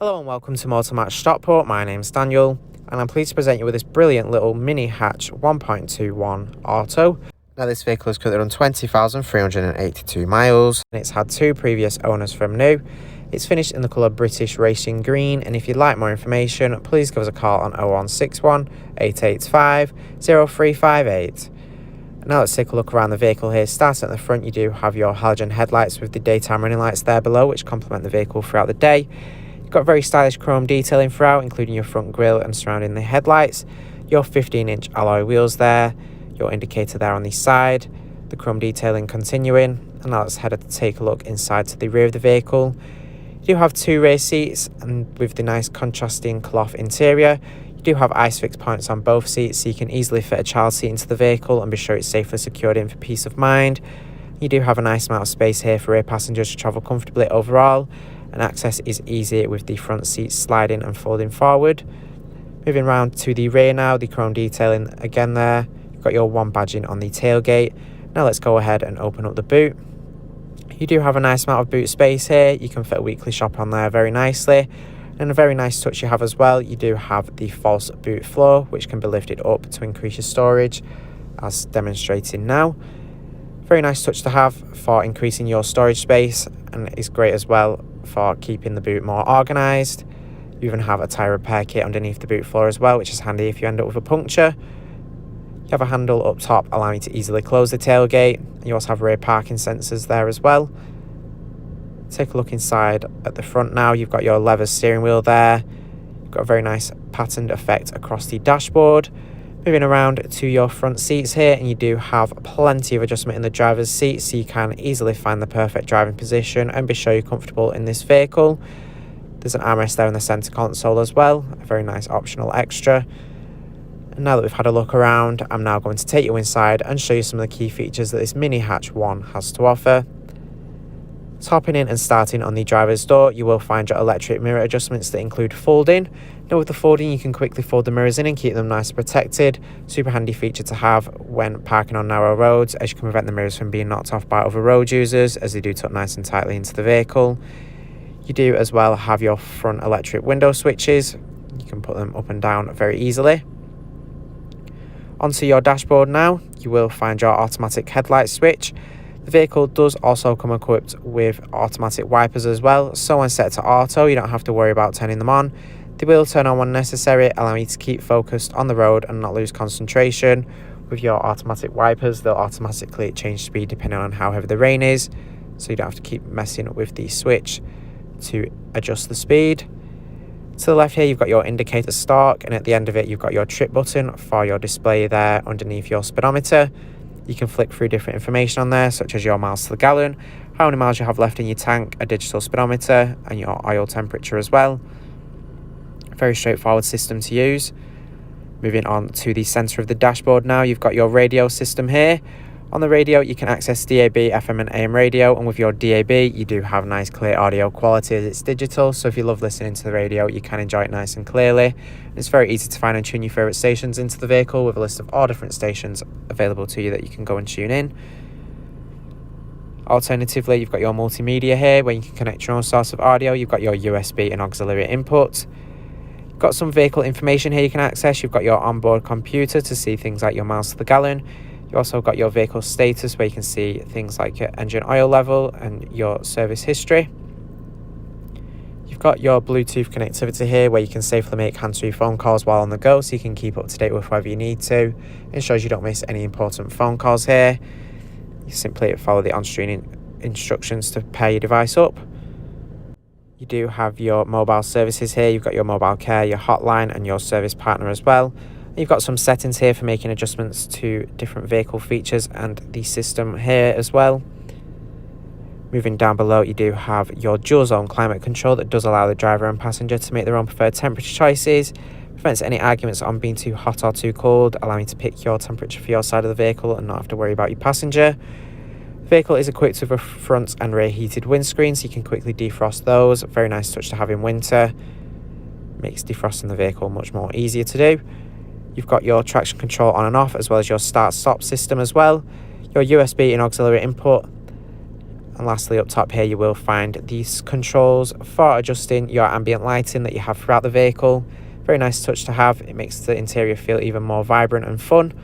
Hello and welcome to Motor Match Stockport. My name's Daniel and I'm pleased to present you with this brilliant little mini hatch 1.21 auto. Now this vehicle has currently run 20,382 miles and it's had two previous owners from new. It's finished in the colour British Racing Green, and if you'd like more information please give us a call on 0161 885 0358. Now let's take a look around the vehicle here. Starting at the front, you do have your halogen headlights with the daytime running lights there below, which complement the vehicle throughout the day. You've got very stylish chrome detailing throughout, including your front grille and surrounding the headlights. Your 15-inch alloy wheels there, your indicator there on the side, the chrome detailing continuing. And now let's head to take a look inside to the rear of the vehicle. You do have two rear seats, and with the nice contrasting cloth interior. You do have ISOFIX points on both seats, so you can easily fit a child seat into the vehicle and be sure it's safely secured in for peace of mind. You do have a nice amount of space here for rear passengers to travel comfortably overall, and access is easy with the front seats sliding and folding forward. Moving around to the rear now, the chrome detailing again there. You've got your one badging on the tailgate. Now let's go ahead and open up the boot. You do have a nice amount of boot space here. You can fit a weekly shop on there very nicely. And a very nice touch you have as well, you do have the false boot floor, which can be lifted up to increase your storage, as demonstrated now. Very nice touch to have for increasing your storage space, and is great as well for keeping the boot more organised. You even have a tyre repair kit underneath the boot floor as well, which is handy if you end up with a puncture. You have a handle up top allowing you to easily close the tailgate. You also have rear parking sensors there as well. Take a look inside at the front now. You've got your leather steering wheel there. You've got a very nice patterned effect across the dashboard. Moving around to your front seats here, and you do have plenty of adjustment in the driver's seat, so you can easily find the perfect driving position and be sure you're comfortable in this vehicle. There's an armrest there in the centre console as well, a very nice optional extra. And now that we've had a look around, I'm now going to take you inside and show you some of the key features that this mini hatch 1 has to offer. Hopping in and starting on the driver's door, you will find your electric mirror adjustments that include folding. Now with the folding, you can quickly fold the mirrors in and keep them nice and protected. Super handy feature to have when parking on narrow roads, as you can prevent the mirrors from being knocked off by other road users, as they do tuck nice and tightly into the vehicle. You do as well have your front electric window switches. You can put them up and down very easily. Onto your dashboard now, you will find your automatic headlight switch. The vehicle does also come equipped with automatic wipers as well, so when set to auto you don't have to worry about turning them on. They will turn on when necessary, allowing you to keep focused on the road and not lose concentration. With your automatic wipers, they'll automatically change speed depending on how heavy the rain is, so you don't have to keep messing with the switch to adjust the speed. To the left here you've got your indicator stalk, and at the end of it you've got your trip button for your display there underneath your speedometer. You can flick through different information on there, such as your miles to the gallon, how many miles you have left in your tank, a digital speedometer, and your oil temperature as well. Very straightforward system to use. Moving on to the centre of the dashboard now, you've got your radio system here. On the radio you can access DAB, FM and AM radio, and with your DAB you do have nice clear audio quality as it's digital, so if you love listening to the radio you can enjoy it nice and clearly. It's very easy to find and tune your favourite stations into the vehicle, with a list of all different stations available to you that you can go and tune in. Alternatively, you've got your multimedia here where you can connect your own source of audio. You've got your USB and auxiliary input. You've got some vehicle information here you can access. You've got your onboard computer to see things like your miles to the gallon. You also got your vehicle status where you can see things like your engine oil level and your service history. You've got your Bluetooth connectivity here where you can safely make hands-free phone calls while on the go, so you can keep up to date with whatever you need to. It ensures you don't miss any important phone calls here. You simply follow the on-screen instructions to pair your device up. You do have your mobile services here. You've got your mobile care, your hotline and your service partner as well. You've got some settings here for making adjustments to different vehicle features and the system here as well. Moving down below, you do have your dual zone climate control that does allow the driver and passenger to make their own preferred temperature choices. Prevents any arguments on being too hot or too cold, allowing you to pick your temperature for your side of the vehicle and not have to worry about your passenger. The vehicle is equipped with a front and rear heated windscreen, so you can quickly defrost those. Very nice touch to have in winter. Makes defrosting the vehicle much more easier to do. You've got your traction control on and off, as well as your start-stop system as well. Your USB and auxiliary input, And lastly, up top here, you will find these controls for adjusting your ambient lighting that you have throughout the vehicle. Very nice touch to have. It makes the interior feel even more vibrant and fun.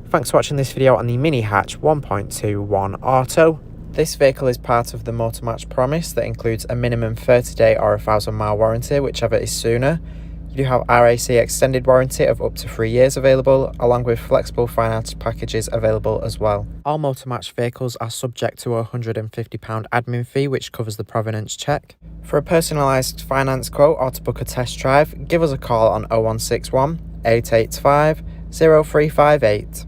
Thanks for watching this video on the Mini Hatch 1.21 Auto. This vehicle is part of the Motor Match promise that includes a minimum 30-day or 1,000-mile warranty, whichever is sooner. You do have RAC extended warranty of up to 3 years available, along with flexible finance packages available as well. All Motor Match vehicles are subject to a £150 admin fee, which covers the provenance check. For a personalised finance quote or to book a test drive, give us a call on 0161 885 0358.